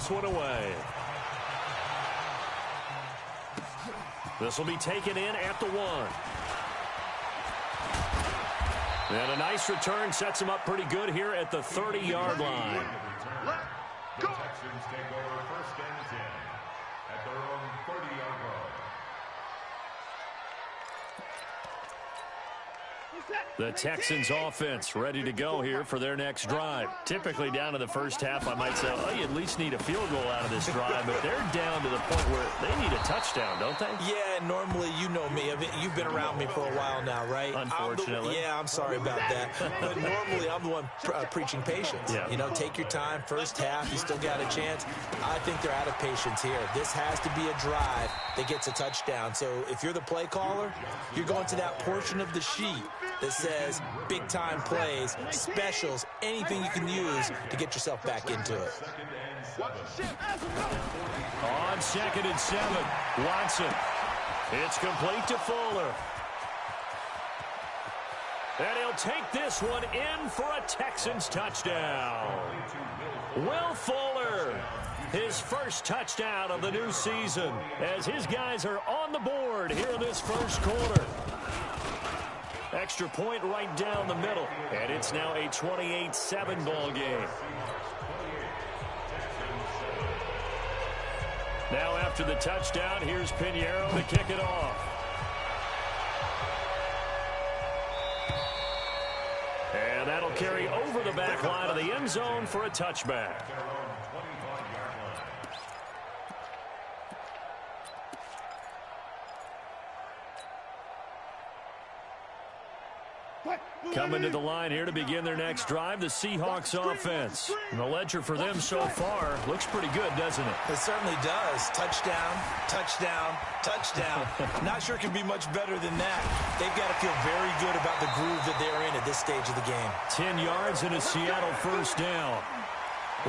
this one away. This will be taken in at the 1. And a nice return sets him up pretty good here at the 30-yard line. The Texans take over 1st and 10 at their own 30-yard line. The Texans offense ready to go here for their next drive. Typically down to the first half, I might say, oh, you at least need a field goal out of this drive, but they're down to the point where they need a touchdown, don't they? Yeah, normally, you know me. I mean, you've been around me for a while now, right? Unfortunately. I'm sorry about that. But normally, I'm the one preaching patience. Yeah. You know, take your time. First half, you still got a chance. I think they're out of patience here. This has to be a drive that gets a touchdown. So if you're the play caller, you're going to that portion of the sheet that says big-time plays, specials, anything you can use to get yourself back into it. On 2nd and 7, Watson. It's complete to Fuller. And he'll take this one in for a Texans touchdown. Will Fuller, his first touchdown of the new season, as his guys are on the board here in this first quarter. Extra point right down the middle, and it's now a 28-7 ball game. Now after the touchdown, here's Pinheiro to kick it off. And that'll carry over the back line of the end zone for a touchback. Coming to the line here to begin their next drive, the Seahawks offense. And the ledger for them so far looks pretty good, doesn't it? It certainly does. Touchdown, touchdown, touchdown. Not sure it can be much better than that. They've got to feel very good about the groove that they're in at this stage of the game. 10 yards and a Seattle first down.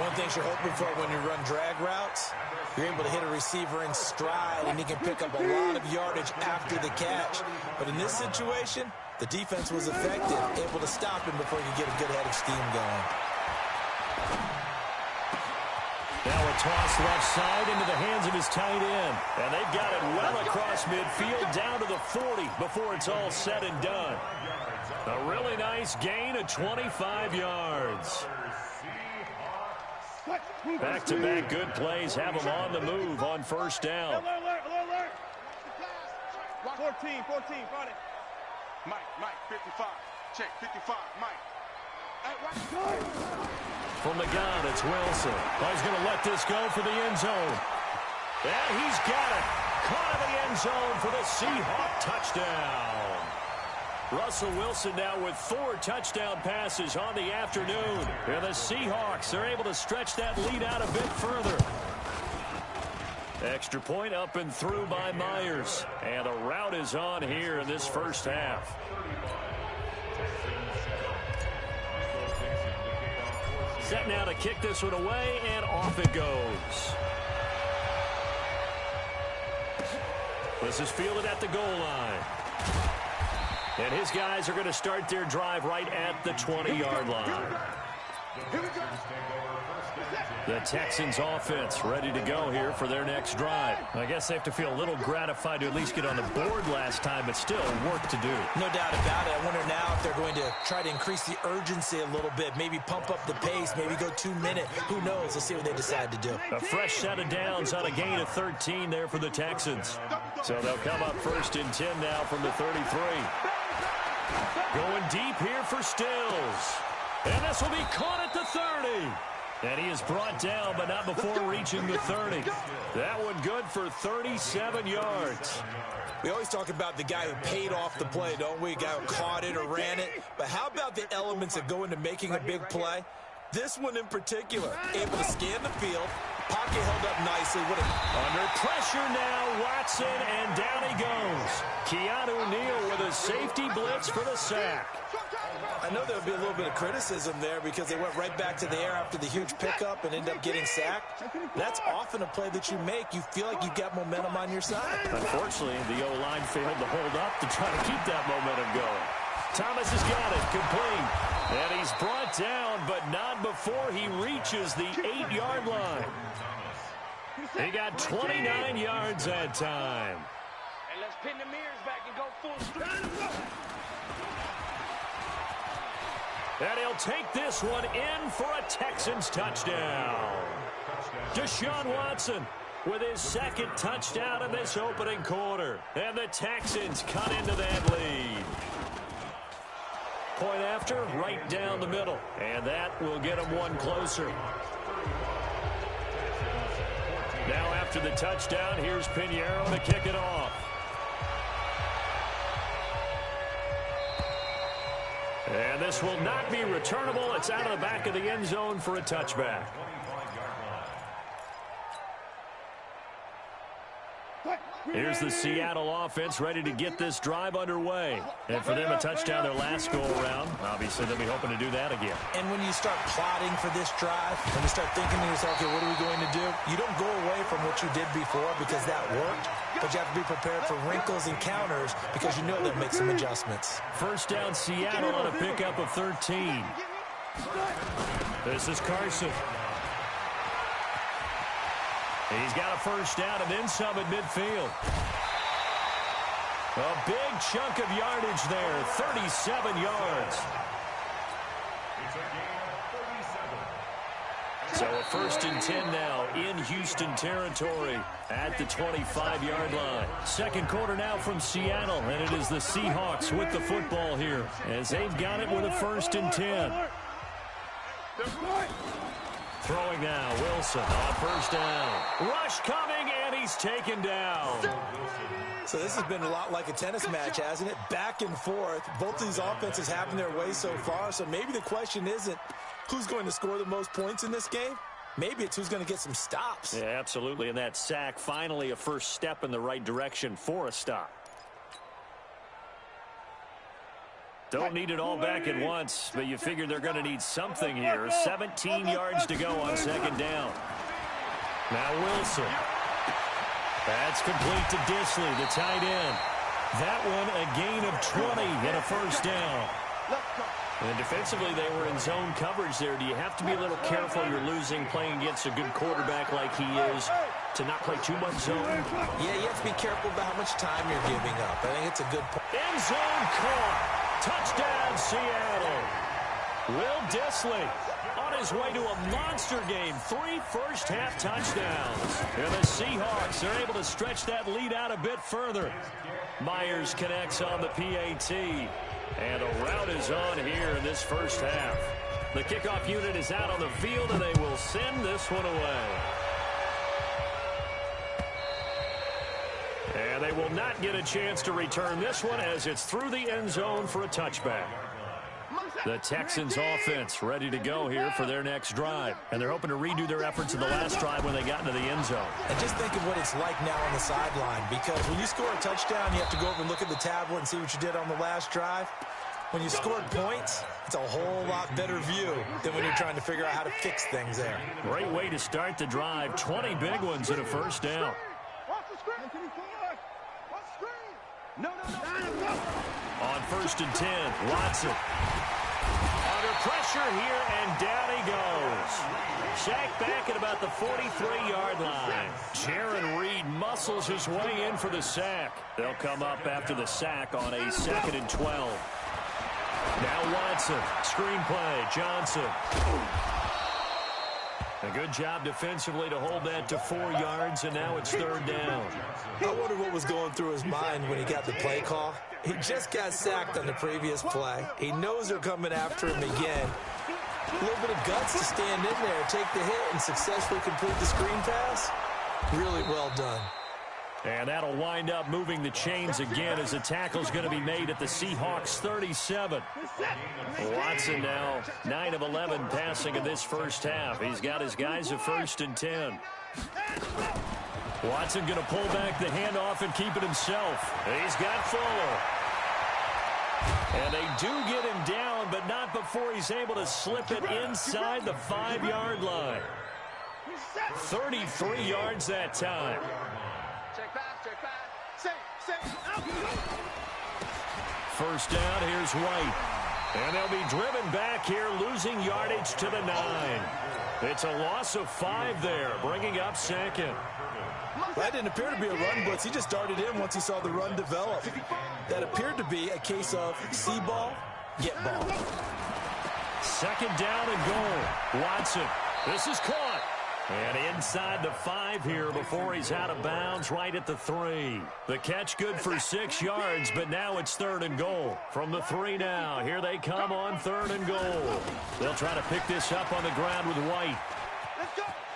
One thing you're hoping for when you run drag routes, you're able to hit a receiver in stride, and he can pick up a lot of yardage after the catch. But in this situation, the defense was effective, able to stop him before he could get a good head of steam going. Now a toss left side into the hands of his tight end. And they've got it well across midfield down to the 40 before it's all said and done. A really nice gain of 25 yards. Back-to-back good plays have them on the move on first down. 14, Friday. Mike, 55. Check, 55, Mike. From the gun, it's Wilson. Oh, he's going to let this go for the end zone. And he's got it. Caught in the end zone for the Seahawk touchdown. Russell Wilson now with 4 touchdown passes on the afternoon. And the Seahawks are able to stretch that lead out a bit further. Extra point up and through by Myers. And the route is on here in this first half. Set now to kick this one away, and off it goes. This is fielded at the goal line. And his guys are going to start their drive right at the 20-yard line. The Texans offense ready to go here for their next drive. I guess they have to feel a little gratified to at least get on the board last time, but still work to do. No doubt about it. I wonder now if they're going to try to increase the urgency a little bit, maybe pump up the pace, maybe go 2-minute. Who knows? Let's see what they decide to do. A fresh set of downs on a gain of 13 there for the Texans. So they'll come up 1st and 10 now from the 33. Going deep here for Stills. And this will be caught at the 30. And he is brought down, but not before reaching the 30. That one good for 37 yards. We always talk about the guy who paid off the play, don't we? A guy who caught it or ran it. But how about the elements that go into making a big play? This one in particular, able to scan the field, pocket held up nicely. Under pressure now, Watson, and down he goes. Keanu Neal with a safety blitz for the sack. I know there would be a little bit of criticism there because they went right back to the air after the huge pickup and ended up getting sacked. That's often a play that you make. You feel like you've got momentum on your side. Unfortunately, the O-line failed to hold up to try to keep that momentum going. Thomas has got it, complete. And he's brought down, but not before he reaches the 8-yard line. He got 29 yards that time. And let's pin the mirrors back and go full strength. And he'll take this one in for a Texans touchdown. Deshaun Watson with his second touchdown in this opening quarter. And the Texans cut into that lead. Point after, right down the middle. And that will get them one closer. Now after the touchdown, here's Pinheiro to kick it off. And this will not be returnable. It's out of the back of the end zone for a touchback. Here's the Seattle offense ready to get this drive underway. And for them, a touchdown their last go-around. Obviously, they'll be hoping to do that again. And when you start plotting for this drive, when you start thinking to yourself, okay, what are we going to do? You don't go away from what you did before because that worked, but you have to be prepared for wrinkles and counters because you know they'll make some adjustments. First down, Seattle on a pickup of 13. This is Carson. He's got a first down and then some at midfield. A big chunk of yardage there, 37 yards. It's a gain of 37. So a first and 10 now in Houston territory at the 25-yard line. Second quarter now from Seattle, and it is the Seahawks with the football here as they've got it with a first and 10. Throwing now, Wilson on first down. Rush coming, and he's taken down. So this has been a lot like a tennis match, hasn't it? Back and forth. Both of these offenses having their way so far, so maybe the question isn't who's going to score the most points in this game. Maybe it's who's going to get some stops. Yeah, absolutely, and that sack finally a first step in the right direction for a stop. Don't need it all back at once, but you figure they're going to need something here. 17 yards to go on second down. Now Wilson. That's complete to Disley, the tight end. That one a gain of 20 and a first down. And defensively, they were in zone coverage there. Do you have to be a little careful you're losing playing against a good quarterback like he is to not play too much zone? Yeah, you have to be careful about how much time you're giving up. I think it's a good point. End zone caught. Touchdown, Seattle. Will Disley on his way to a monster game. 3 first-half touchdowns. And the Seahawks are able to stretch that lead out a bit further. Myers connects on the PAT. And a rout is on here in this first half. The kickoff unit is out on the field, and they will send this one away. And they will not get a chance to return this one as it's through the end zone for a touchback. The Texans offense ready to go here for their next drive. And they're hoping to redo their efforts in the last drive when they got into the end zone. And just think of what it's like now on the sideline, because when you score a touchdown, you have to go over and look at the tablet and see what you did on the last drive. When you scored points, it's a whole lot better view than when you're trying to figure out how to fix things there. Great way to start the drive. 20 big ones and a first down. On first and 10, Watson. Under pressure here, and down he goes. Sacked back at about the 43-yard line. Jaron Reed muscles his way in for the sack. They'll come up after the sack on a 2nd and 12. Now Watson, screenplay, Johnson. A good job defensively to hold that to 4 yards, and now it's third down. I wonder what was going through his mind when he got the play call. He just got sacked on the previous play. He knows they're coming after him again. A little bit of guts to stand in there, take the hit, and successfully complete the screen pass. Really well done. And that'll wind up moving the chains again as the tackle's going to be made at the Seahawks 37. Watson now 9 of 11 passing in this first half. He's got his guys a first and 10. Watson going to pull back the handoff and keep it himself. He's got Fuller. And they do get him down, but not before he's able to slip it inside the 5-yard line. 33 yards that time. First down, here's White. And they'll be driven back here, losing yardage to the 9. It's a loss of 5 there, bringing up second. That didn't appear to be a run blitz. He just darted in once he saw the run develop. That appeared to be a case of see ball, get ball. Second down and goal. Watson. This is caught. And inside the 5 here before he's out of bounds right at the 3. The catch good for 6 yards, but now it's 3rd and goal. From the 3 now, here they come on 3rd and goal. They'll try to pick this up on the ground with White.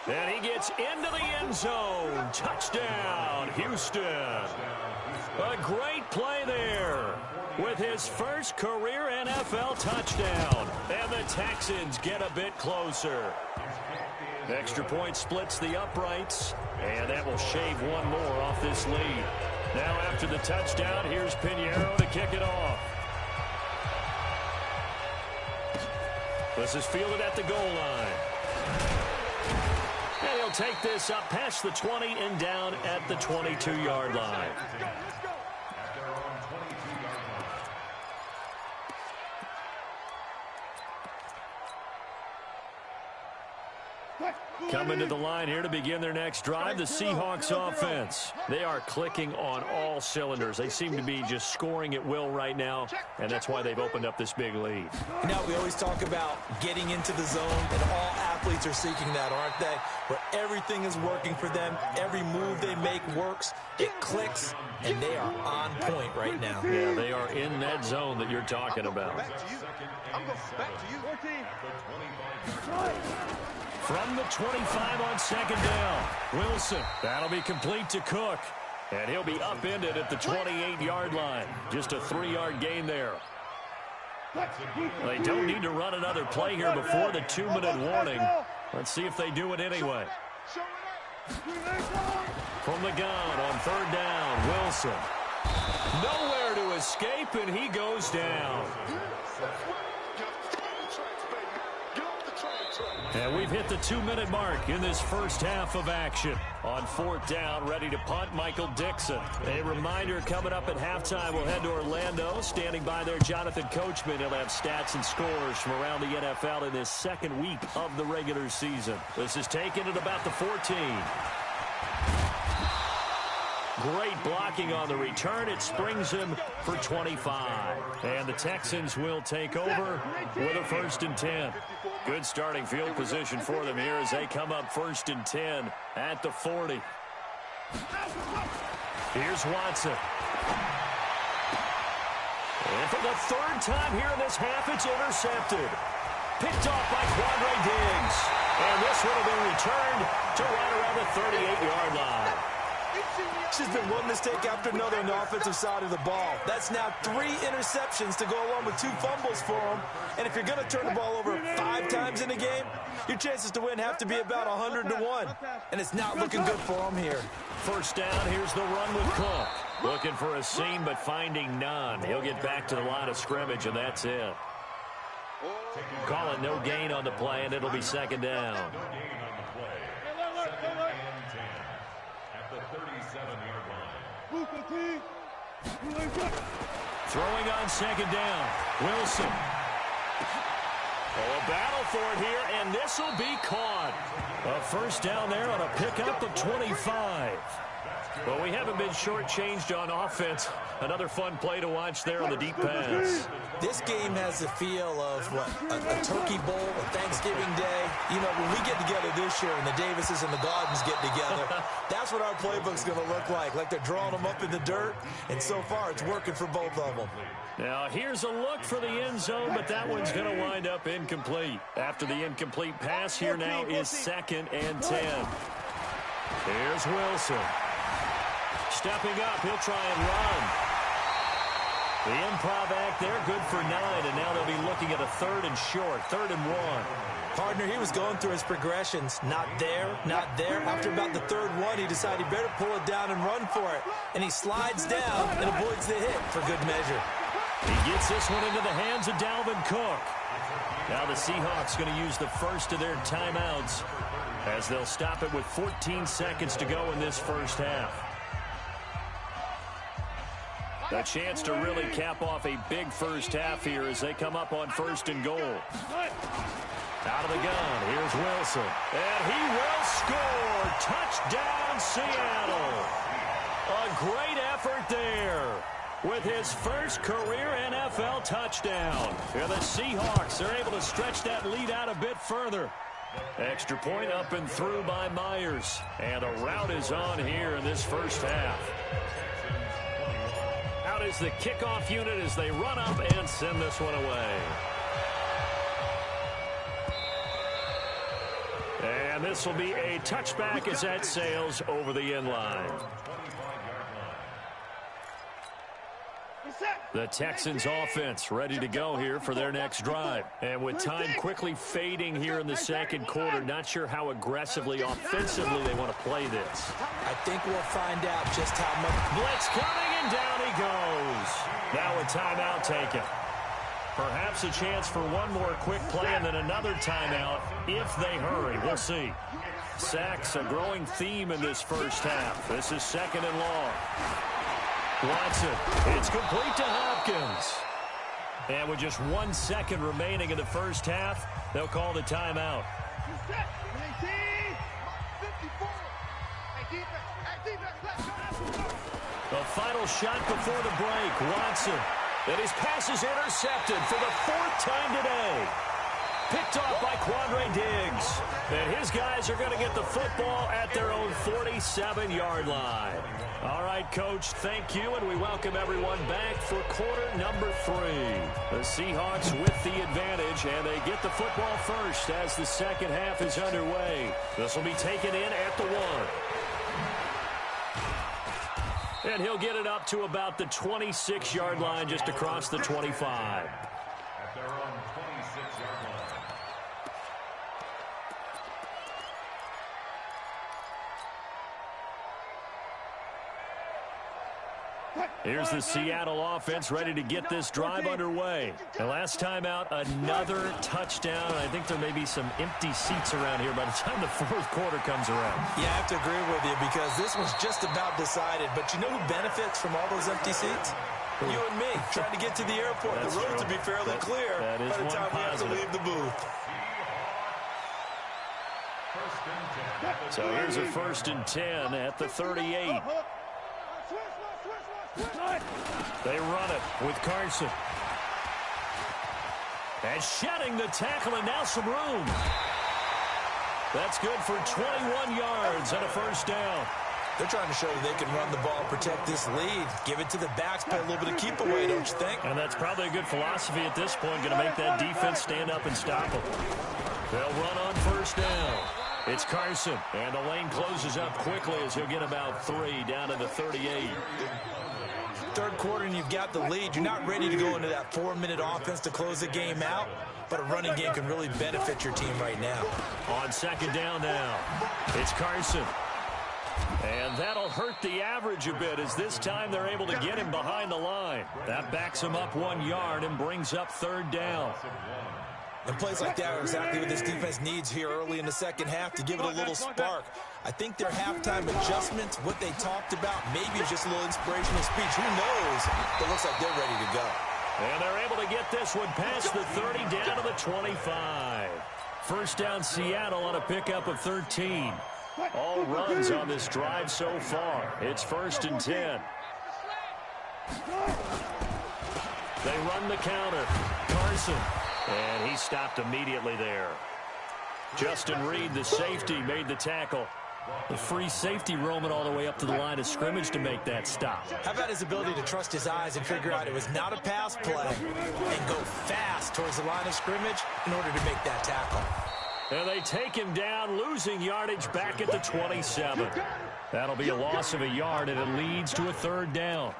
And he gets into the end zone. Touchdown, Houston. A great play there with his first career NFL touchdown. And the Texans get a bit closer. Extra point splits the uprights, and that will shave one more off this lead. Now after the touchdown, here's Pinheiro to kick it off. This is fielded at the goal line. And he'll take this up past the 20 and down at the 22-yard line. Coming to the line here to begin their next drive, the Seahawks offense. They are clicking on all cylinders. They seem to be just scoring at will right now, and that's why they've opened up this big lead. Now, we always talk about getting into the zone, and all athletes are seeking that, aren't they? Where everything is working for them, every move they make works, it clicks, and they are on point right now. Yeah, they are in that zone that you're talking about. I'm going back to you. 14. From the 25 on second down, Wilson. That'll be complete to Cook. And he'll be upended at the 28-yard line. Just a 3-yard gain there. They don't need to run another play here before the 2-minute warning. Let's see if they do it anyway. From the gun on third down, Wilson. Nowhere to escape, and he goes down. And we've hit the 2-minute mark in this first half of action. On fourth down, ready to punt, Michael Dixon. A reminder, coming up at halftime, we'll head to Orlando. Standing by there, Jonathan Coachman. He'll have stats and scores from around the NFL in this second week of the regular season. This is taken at about the 14. Great blocking on the return. It springs him for 25. And the Texans will take over with a 1st and 10. Good starting field position for them here as they come up 1st and 10 at the 40. Here's Watson. And for the 3rd time here in this half, it's intercepted. Picked off by Quandre Diggs. And this one will be returned to right around the 38-yard line. It's just been one mistake after another on the offensive side of the ball. That's now 3 interceptions to go along with 2 fumbles for him. And if you're going to turn the ball over 5 times in a game, your chances to win have to be about 100 to 1. And it's not looking good for him here. First down, here's the run with Cook. Looking for a seam, but finding none. He'll get back to the line of scrimmage, and that's it. Call it no gain on the play, and it'll be second down. Throwing on second down, Wilson. Oh, a battle for it here, and this will be caught. A first down there on a pickup of 25. Well, we haven't been shortchanged on offense. Another fun play to watch there on the deep pass. This game has the feel of, what, a turkey bowl, a Thanksgiving Day. You know, when we get together this year and the Davises and the Gardens get together, that's what our playbook's going to look like they're drawing them up in the dirt, and so far it's working for both of them. Now, here's a look for the end zone, but that one's going to wind up incomplete. After the incomplete pass, here now is 2nd and 10. Here's Wilson. Stepping up, he'll try and run. The improv act there, good for 9, and now they'll be looking at a 3rd and short, 3rd and 1. Partner, he was going through his progressions. Not there, not there. After about the 3rd one, he decided he better pull it down and run for it. And he slides down and avoids the hit for good measure. He gets this one into the hands of Dalvin Cook. Now the Seahawks going to use the first of their timeouts as they'll stop it with 14 seconds to go in this first half. A chance to really cap off a big first half here as they come up on 1st and goal. Out of the gun, here's Wilson. And he will score. Touchdown, Seattle. A great effort there with his first career NFL touchdown. And the Seahawks are able to stretch that lead out a bit further. Extra point up and through by Myers. And a rout is on here in this first half. Out is the kickoff unit as they run up and send this one away. And this will be a touchback as that sails over the end line. The Texans offense ready to go here for their next drive. And with time quickly fading here in the second quarter, not sure how aggressively, offensively they want to play this. I think we'll find out just how much. Blitz coming, and down he goes. Now a timeout taken. Perhaps a chance for one more quick play and then another timeout if they hurry. We'll see. Sacks, a growing theme in this first half. This is second and long. Watson, it's complete to Hopkins. And with just 1 second remaining in the first half, they'll call the timeout. The final shot before the break, Watson. And his pass is intercepted for the 4th time today. Picked off by Quandre Diggs. And his guys are going to get the football at their own 47-yard line. All right, Coach, thank you, and we welcome everyone back for quarter number 3. The Seahawks with the advantage, and they get the football first as the second half is underway. This will be taken in at the 1. And he'll get it up to about the 26-yard line, just across the 25. At their own 26-yard line. Here's the Seattle offense ready to get this drive underway. The last time out, another touchdown. I think there may be some empty seats around here by the time the fourth quarter comes around. Yeah, I have to agree with you because this was just about decided. But you know who benefits from all those empty seats? You and me, trying to get to the airport. The roads will be fairly clear by the time we have to leave the booth. So here's a 1st and 10 at the 38. They run it with Carson. And shedding the tackle, and now some room. That's good for 21 yards and a 1st down. They're trying to show that they can run the ball, protect this lead. Give it to the backs, play a little bit of keep away, don't you think? And that's probably a good philosophy at this point, going to make that defense stand up and stop them. They'll run on 1st down. It's Carson, and the lane closes up quickly as he'll get about 3 down to the 38. Third quarter and you've got the lead. You're not ready to go into that 4-minute offense to close the game out, but a running game can really benefit your team right now. On 2nd down now, it's Carson. And that'll hurt the average a bit as this time they're able to get him behind the line. That backs him up 1 yard and brings up 3rd down. And plays like that are exactly what this defense needs here early in the second half to give it a little spark. I think their halftime adjustments, what they talked about, maybe it's just a little inspirational speech. Who knows? It looks like they're ready to go. And they're able to get this one past the 30 down to the 25. 1st down Seattle on a pickup of 13. All runs on this drive so far. It's 1st and 10. They run the counter. Carson. And he stopped immediately there. Justin Reed, the safety, made the tackle. The free safety roaming all the way up to the line of scrimmage to make that stop. How about his ability to trust his eyes and figure out it was not a pass play and go fast towards the line of scrimmage in order to make that tackle. And they take him down, losing yardage back at the 27. That'll be a loss of a yard, and it leads to a 3rd down.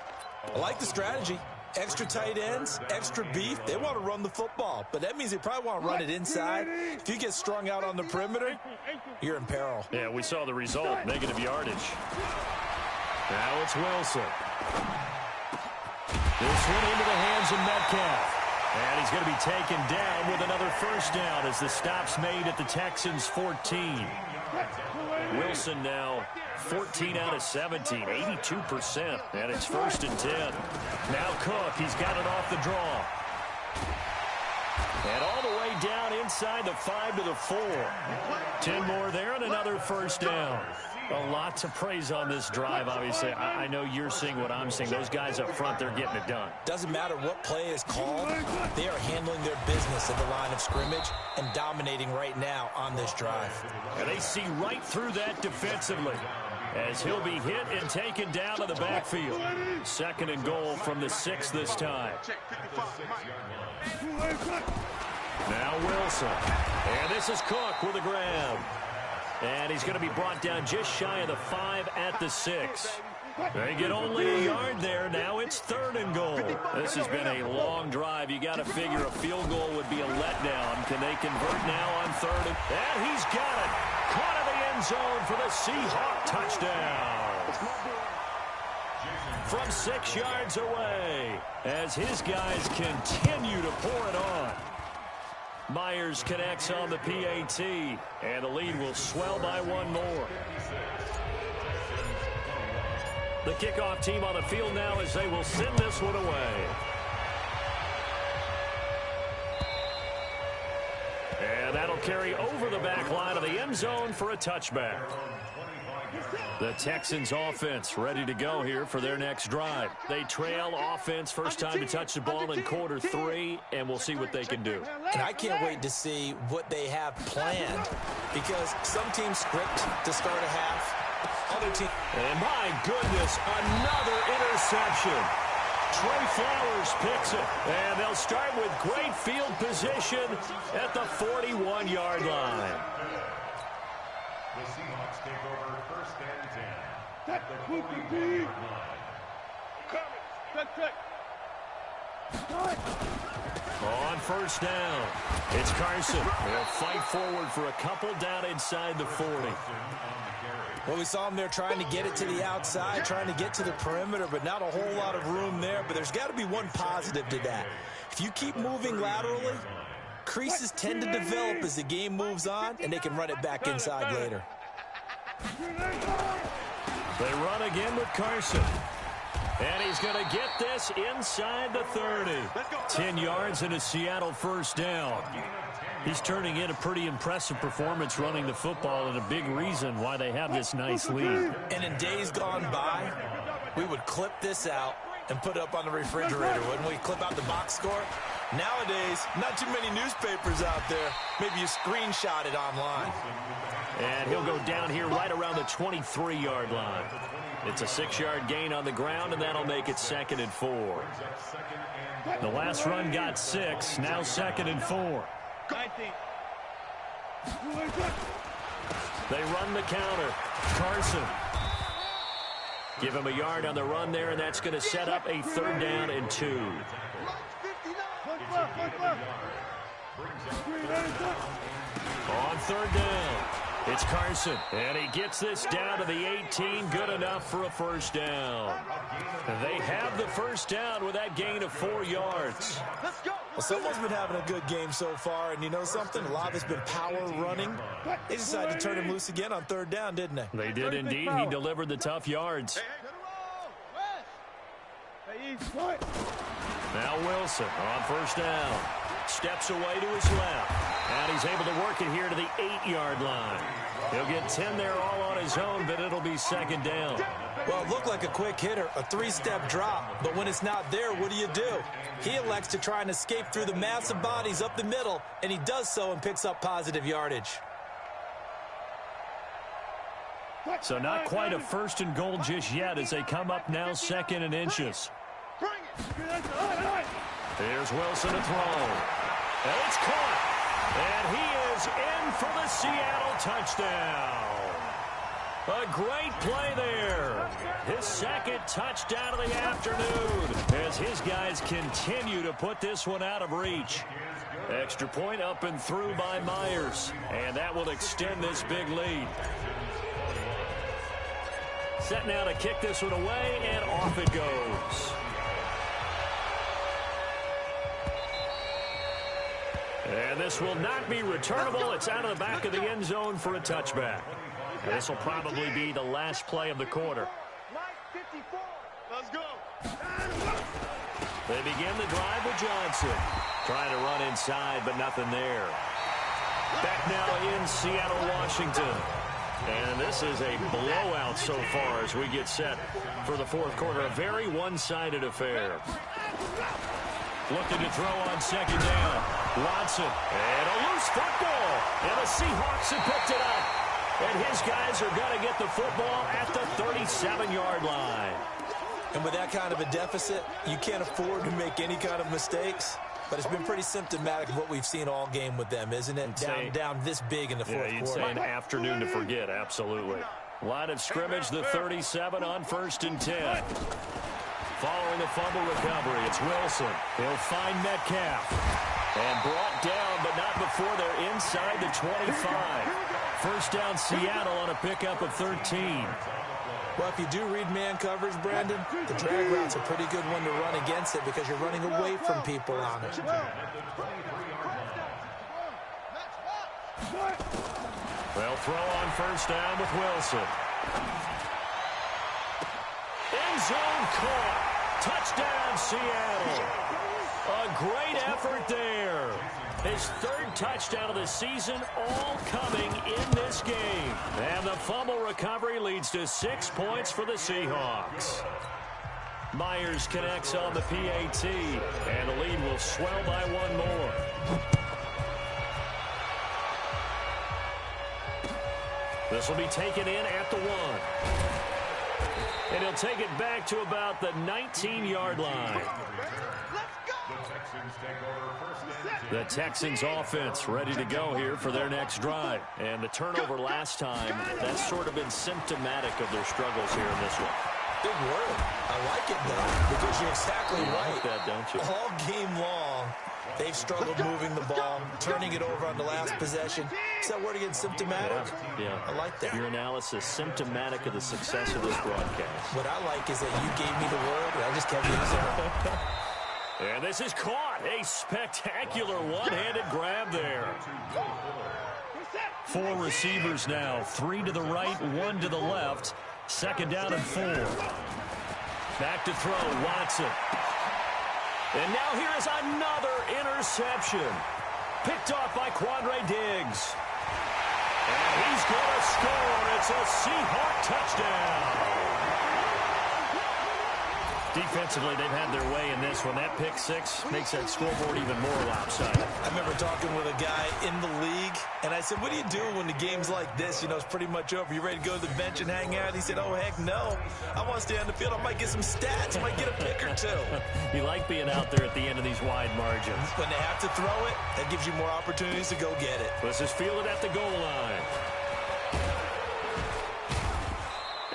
I like the strategy. Extra tight ends, extra beef. They want to run the football, but that means they probably want to run it inside. If you get strung out on the perimeter, you're in peril. Yeah, we saw the result, negative yardage. Now it's Wilson. This one into the hands of Metcalf. And he's going to be taken down with another 1st down as the stop's made at the Texans' 14. Wilson now 14 out of 17, 82%, and it's 1st and 10. Now Cook, he's got it off the draw. And all the way down inside the 5 to the 4. 10 more there and another first down. A lot to praise on this drive, obviously. I know you're seeing what I'm seeing. Those guys up front, they're getting it done. Doesn't matter what play is called. They are handling their business at the line of scrimmage and dominating right now on this drive. And they see right through that defensively as he'll be hit and taken down to the backfield. 2nd and goal from the 6 this time. Now Wilson. And this is Cook with a grab. And he's going to be brought down just shy of the 5 at the 6. They get only a yard there. Now it's 3rd and goal. This has been a long drive. You got to figure a field goal would be a letdown. Can they convert now on 3rd? And he's got it. Caught in the end zone for the Seahawk touchdown. From 6 yards away as his guys continue to pour it on. Myers connects on the PAT, and the lead will swell by 1 more. The kickoff team on the field now as they will send this one away. And that'll carry over the back line of the end zone for a touchback. The Texans offense ready to go here for their next drive. They trail offense, first time to touch the ball in quarter 3, and we'll see what they can do. And I can't wait to see what they have planned, because some teams script to start a half, other teams. And my goodness, another interception. Trey Flowers picks it, and they'll start with great field position at the 41-yard line. The Seahawks take over 1st and 10. At the 41-yard line. On 1st down, it's Carson. They'll fight forward for a couple down inside the 40. Well, we saw him there trying to get it to the outside, trying to get to the perimeter, but not a whole lot of room there. But there's got to be one positive to that. If you keep moving laterally, creases tend to develop as the game moves on, and they can run it back inside later. They run again with Carson. And he's going to get this inside the 30. 10 yards and a Seattle first down. He's turning in a pretty impressive performance running the football, and a big reason why they have this nice lead. And in days gone by, we would clip this out and put it up on the refrigerator, wouldn't we? Clip out the box score. Nowadays, not too many newspapers out there. Maybe you screenshot it online. And he'll go down here right around the 23-yard line. It's a 6-yard gain on the ground, and that'll make it 2nd and 4. The last run got 6, now 2nd and 4. They run the counter. Carson. Give him a yard on the run there, and that's going to set up a 3rd down and 2. On 3rd down, it's Carson, and he gets this down to the 18, good enough for a first down. They have the first down with that gain of 4 yards. Well, someone's been having a good game so far, and you know something? A lot of it's been power running. They decided to turn him loose again on 3rd down, didn't they? They did indeed. He delivered the tough yards. Now Wilson on first down. Steps away to his left. And he's able to work it here to the 8-yard line. He'll get 10 there all on his own, but it'll be 2nd down. Well, it looked like a quick hitter, a 3-step drop. But when it's not there, what do? He elects to try and escape through the massive bodies up the middle, and he does so and picks up positive yardage. So not quite a 1st and goal just yet as they come up now 2nd and inches. Here's Wilson to throw. And it's caught. And he is in for the Seattle touchdown. A great play there. His 2nd touchdown of the afternoon as his guys continue to put this one out of reach. Extra point up and through by Myers. And that will extend this big lead. Set now to kick this one away, and off it goes. And this will not be returnable. It's out of the back of the end zone for a touchback. This will probably be the last play of the quarter. Let's go. They begin the drive with Johnson. Trying to run inside, but nothing there. Back now in Seattle, Washington. And this is a blowout so far as we get set for the fourth quarter. A very one-sided affair. Looking to throw on second down. Watson. And a loose football. And the Seahawks have picked it up. And his guys are going to get the football at the 37-yard line. And with that kind of a deficit, you can't afford to make any kind of mistakes. But it's been pretty symptomatic of what we've seen all game with them, isn't it? Down this big in the fourth quarter. You'd say an afternoon to forget, absolutely. Line of scrimmage, the 37 on 1st and 10. Following the fumble recovery, it's Wilson. He'll find Metcalf. And brought down, but not before they're inside the 25. First down, Seattle on a pickup of 13. Well, if you do read man coverage, Brandon, the drag route's a pretty good one to run against it because you're running away from people on it. They'll throw on first down with Wilson. End zone caught. Touchdown, Seattle. A great effort there. His third touchdown of the season, all coming in this game. And the fumble recovery leads to 6 points for the Seahawks. Myers connects on the PAT, and the lead will swell by one more. This will be taken in at the 1. And he'll take it back to about the 19-yard line. The Texans offense ready to go here for their next drive. And the turnover last time, that's sort of been symptomatic of their struggles here in this one. Big word. I like it, though, because you're exactly right. Like that, don't you? All game long, they've struggled moving the ball, turning it over on the last possession. Is that word again, symptomatic? Yeah. I like that. Your analysis, symptomatic of the success of this broadcast. What I like is that you gave me the word, and I just kept using it. And this is caught. A spectacular one-handed grab there. 4 receivers now. 3 to the right, 1 to the left. Second down and 4. Back to throw, Watson. And now here is another interception. Picked off by Quandre Diggs. And he's going to score. It's a Seahawk touchdown. Defensively, they've had their way in this one. That pick 6 makes that scoreboard even more lopsided. I remember talking with a guy in the league, and I said, what do you do when the game's like this? You know, it's pretty much over. You ready to go to the bench and hang out? He said, oh, heck no. I want to stay on the field. I might get some stats. I might get a pick or 2. You like being out there at the end of these wide margins. When they have to throw it, that gives you more opportunities to go get it. This is fielded at the goal line.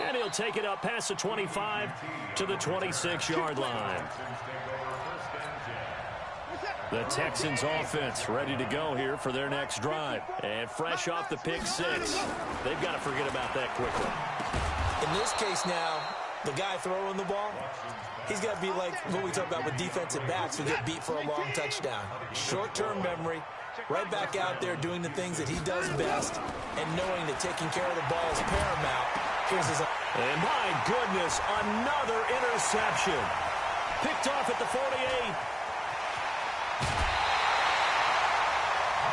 And he'll take it up past the 25 to the 26-yard line. The Texans offense ready to go here for their next drive. And fresh off the pick 6. They've got to forget about that quickly. In this case now, the guy throwing the ball, he's got to be like what we talk about with defensive backs who get beat for a long touchdown. Short-term memory, right back out there doing the things that he does best, and knowing that taking care of the ball is paramount. Here's his... And my goodness, another interception. Picked off at the 48.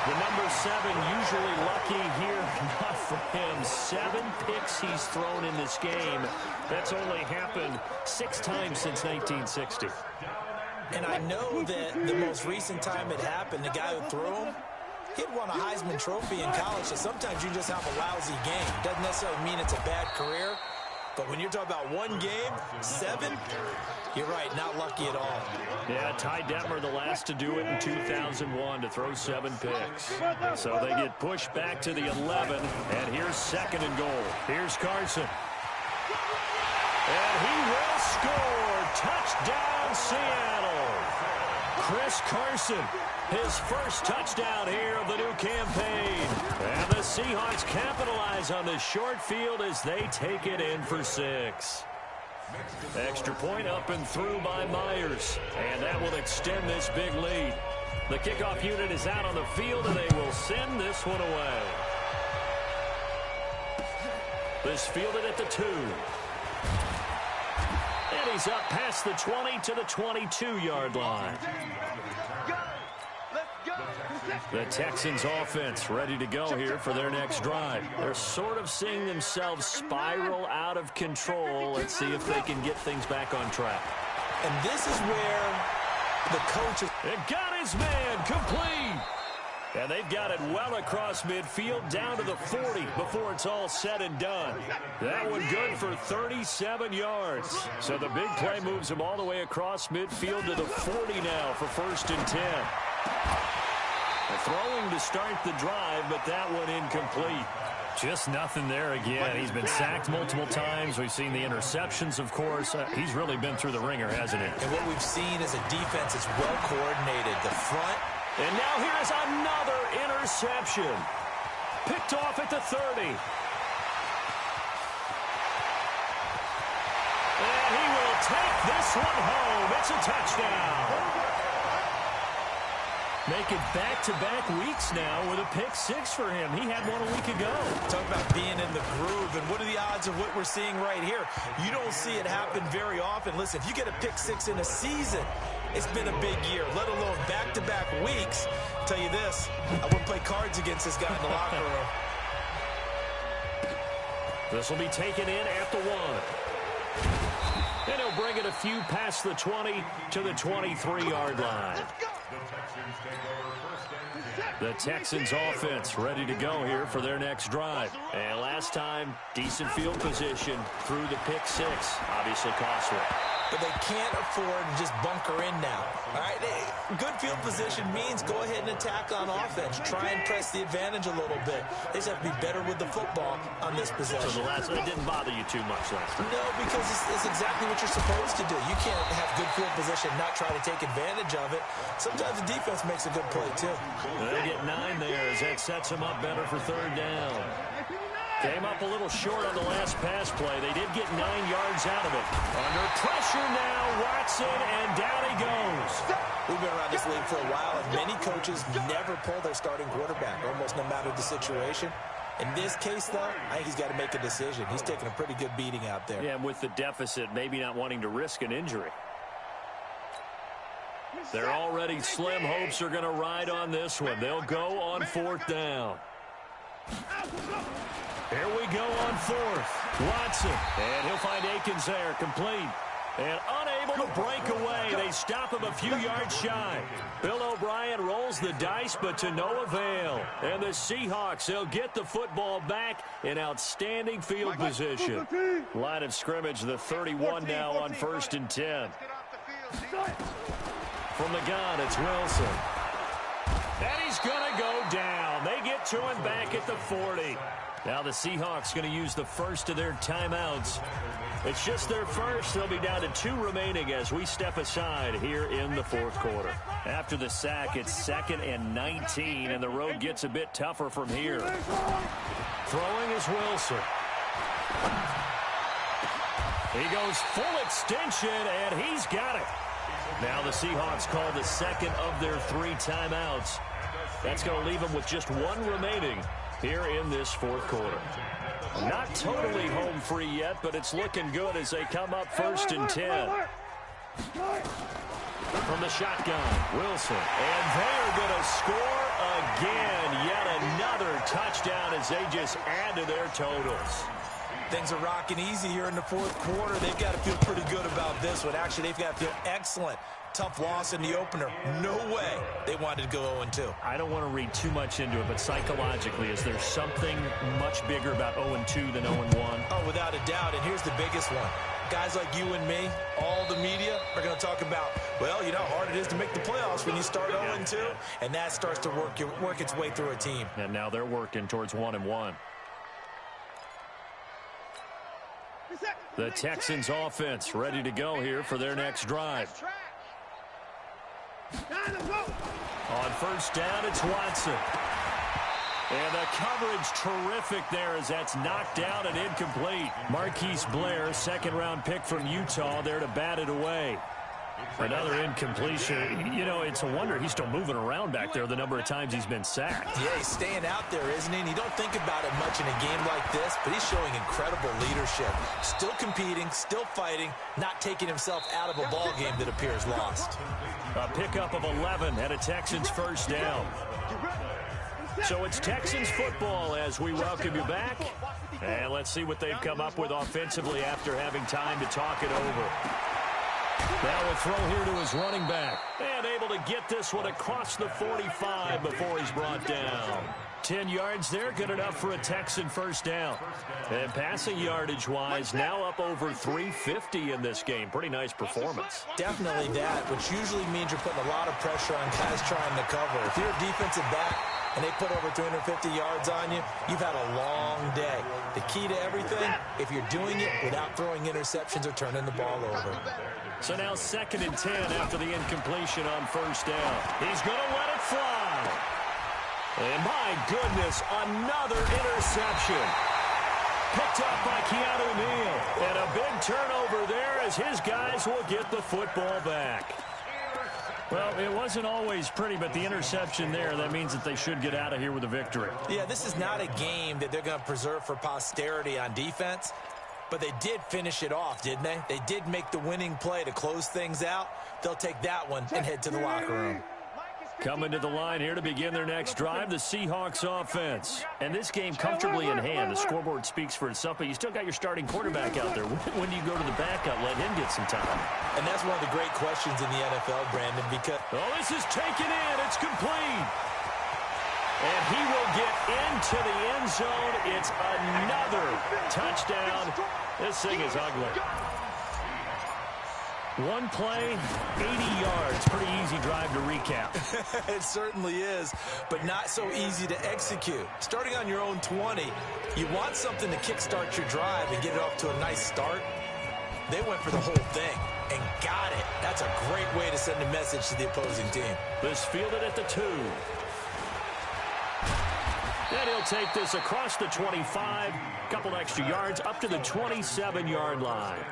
The number 7 usually lucky here. Not for him. 7 picks he's thrown in this game. That's only happened 6 times since 1960. And I know that the most recent time it happened, the guy who threw him, he'd won a Heisman Trophy in college, so sometimes you just have a lousy game. Doesn't necessarily mean it's a bad career. But when you're talking about one game, 7, you're right, not lucky at all. Yeah, Ty Detmer, the last to do it in 2001, to throw 7 picks. So they get pushed back to the 11, and here's second and goal. Here's Carson. And he will score. Touchdown, Seattle. Chris Carson, his first touchdown here of the new campaign. And the Seahawks capitalize on this short field as they take it in for 6. Extra point up and through by Myers. And that will extend this big lead. The kickoff unit is out on the field, and they will send this one away. This fielded at the 2. And he's up past the 20 to the 22-yard line. The Texans offense ready to go here for their next drive. They're sort of seeing themselves spiral out of control. Let's see if they can get things back on track. And this is where the coach is. It got his man complete. And they've got it well across midfield down to the 40 before it's all said and done. That one good for 37 yards. So the big play moves him all the way across midfield to the 40 now for 1st and 10. Throwing to start the drive, but that one incomplete. Just nothing there again. He's been sacked multiple times. We've seen the interceptions, of course. He's really been through the ringer, hasn't he? And what we've seen is a defense that's well coordinated. The front. And now here's another interception. Picked off at the 30. And he will take this one home. It's a touchdown. Make it back-to-back weeks now with a pick-6 for him. He had one a week ago. Talk about being in the groove, and what are the odds of what we're seeing right here? You don't see it happen very often. Listen, if you get a pick-6 in a season, it's been a big year, let alone back-to-back weeks. I'll tell you this, I wouldn't play cards against this guy in the locker room. This will be taken in at the 1. And he'll bring it a few past the 20 to the 23-yard line. The Texans offense ready to go here for their next drive. And last time, decent field position through the pick-6. Obviously costly. But they can't afford to just bunker in now. All right, good field position means go ahead and attack on offense. Try and press the advantage a little bit. They just have to be better with the football on this possession. So the last one didn't bother you too much last time? No, because it's exactly what you're supposed to do. You can't have good field position and not try to take advantage of it. Sometimes the defense makes a good play, too. They get 9 there as that sets them up better for 3rd down. Came up a little short on the last pass play. They did get 9 yards out of it. Under pressure now, Watson, and down he goes. We've been around this league for a while, and many coaches never pull their starting quarterback, almost no matter the situation. In this case, though, I think he's got to make a decision. He's taking a pretty good beating out there. Yeah, and with the deficit, maybe not wanting to risk an injury. Their already slim hopes are going to ride on this one. They'll go on 4th down. Here we go on 4th. Watson, and he'll find Akins there, complete. And unable to break away. They stop him a few yards shy. Bill O'Brien rolls the dice, but to no avail. And the Seahawks, they'll get the football back in outstanding field position. Line of scrimmage, the 31 now on 1st and 10. From the gun, it's Wilson. And he's going to go down. They get to him back at the 40. Now the Seahawks going to use the first of their timeouts. It's just their first. They'll be down to 2 remaining as we step aside here in the 4th quarter. After the sack, it's 2nd and 19, and the road gets a bit tougher from here. Throwing is Wilson. He goes full extension, and he's got it. Now the Seahawks call the 2nd of their 3 timeouts. That's going to leave them with just 1 remaining here in this 4th quarter. Not totally home free yet, but it's looking good as they come up 1st and 10. From the shotgun, Wilson. And they're going to score again. Yet another touchdown as they just add to their totals. Things are rocking easy here in the 4th quarter. They've got to feel pretty good about this one. Actually, they've got to feel excellent. Tough loss in the opener. No way they wanted to go 0-2. I don't want to read too much into it, but psychologically, is there something much bigger about 0-2 than 0-1? Oh, without a doubt. And here's the biggest one. Guys like you and me, all the media, are going to talk about, well, you know how hard it is to make the playoffs when you start 0-2. And that starts to work its way through a team. And now they're working towards 1-1. The Texans offense ready to go here for their next drive. On 1st down, it's Watson. And the coverage terrific there as that's knocked down and incomplete. Marquise Blair, 2nd-round pick from Utah, there to bat it away. Another incompletion. You know, it's a wonder he's still moving around back there the number of times he's been sacked. Yeah, he's staying out there, isn't he? And you don't think about it much in a game like this, but he's showing incredible leadership. Still competing, still fighting, not taking himself out of a ball game that appears lost. A pickup of 11 and a Texans first down. So it's Texans football as we welcome you back. And let's see what they've come up with offensively after having time to talk it over. Now a throw here to his running back. And able to get this one across the 45 before he's brought down. 10 yards there, good enough for a Texan first down. And passing yardage-wise, now up over 350 in this game. Pretty nice performance. Definitely that, which usually means you're putting a lot of pressure on guys trying to cover. If you're a defensive back and they put over 350 yards on you, you've had a long day. The key to everything, if you're doing it without throwing interceptions or turning the ball over. So now 2nd and 10 after the incompletion on first down. He's going to let it fly. And my goodness, another interception. Picked up by Keanu Neal. And a big turnover there as his guys will get the football back. Well, it wasn't always pretty, but the interception there, that means that they should get out of here with a victory. Yeah, this is not a game that they're going to preserve for posterity on defense, but they did finish it off, didn't they? They did make the winning play to close things out. They'll take that one and head to the locker room. Coming to the line here to begin their next drive, the Seahawks offense. And this game comfortably in hand. The scoreboard speaks for itself, but you still got your starting quarterback out there. When do you go to the backup? Let him get some time. And that's one of the great questions in the NFL, Brandon, because... Oh, this is taken in. It's complete. And he will get into the end zone. It's another touchdown. This thing is ugly. One play, 80 yards. Pretty easy drive to recap. It certainly is, but not so easy to execute. Starting on your own 20, you want something to kickstart your drive and get it off to a nice start. They went for the whole thing and got it. That's a great way to send a message to the opposing team. This fielded at the 2. Then he'll take this across the 25, couple extra yards, up to the 27-yard line.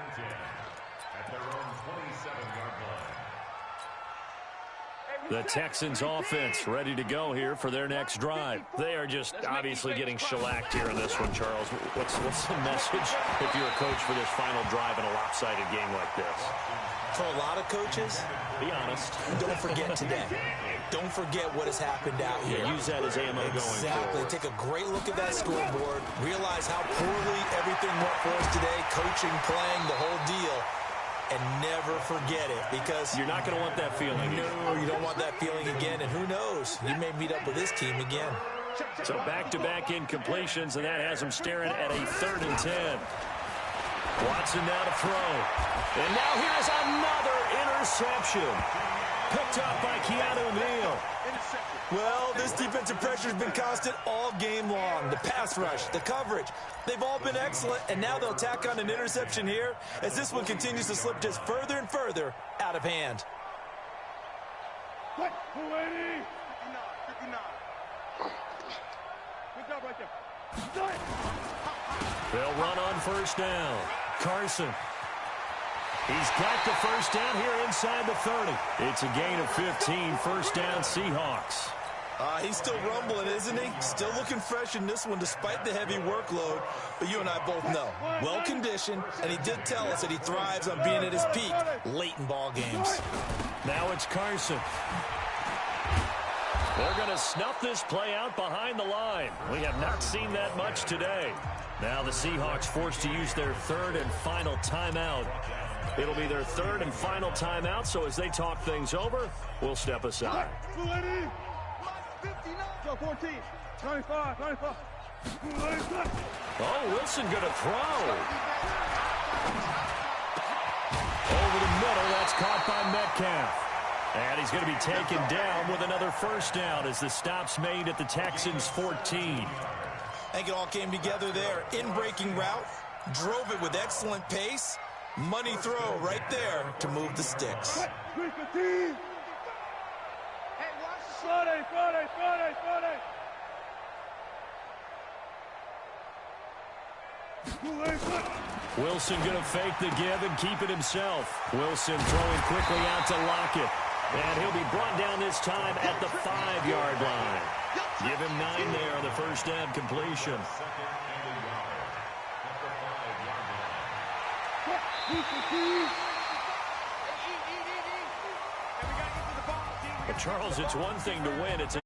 The Texans offense ready to go here for their next drive. They are just obviously getting shellacked here in this one, Charles. What's the message if you're a coach for this final drive in a lopsided game like this? For a lot of coaches, be honest. Don't forget today. Don't forget what has happened out here. Yeah, use that as ammo going forward. Exactly. Take a great look at that scoreboard. Realize how poorly everything went for us today. Coaching, playing, the whole deal. And never forget it, because you're not going to want that feeling. No, you don't want that feeling again. And who knows? You may meet up with this team again. So back-to-back incompletions, and that has them staring at a 3rd and 10. Watson now to throw. And now here's another interception. Picked up by Keanu Neal. Well, this defensive pressure has been constant all game long. The pass rush, the coverage, they've all been excellent, and now they'll tack on an interception here as this one continues to slip just further and further out of hand. Good job right there. They'll run on first down. Carson. He's got the first down here inside the 30. It's a gain of 15, first down Seahawks. He's still rumbling, isn't he? Still looking fresh in this one despite the heavy workload. But you and I both know, well-conditioned, and he did tell us that he thrives on being at his peak late in ball games. Now it's Carson. They're going to snuff this play out behind the line. We have not seen that much today. Now the Seahawks forced to use their 3rd and final timeout. It'll be their 3rd and final timeout, so as they talk things over, we'll step aside. 14, 25, 25. Oh, Wilson going to throw. Over the middle, that's caught by Metcalf. And he's going to be taken down with another first down as the stop's made at the Texans' 14. I think it all came together there. In-breaking route, drove it with excellent pace. Money throw right there to move the sticks. Friday. Wilson going to fake the give and keep it himself. Wilson throwing quickly out to Lockett. And he'll be brought down this time at the 5-yard line. Give him 9 there on the first down completion. But Charles, it's one thing to win. It's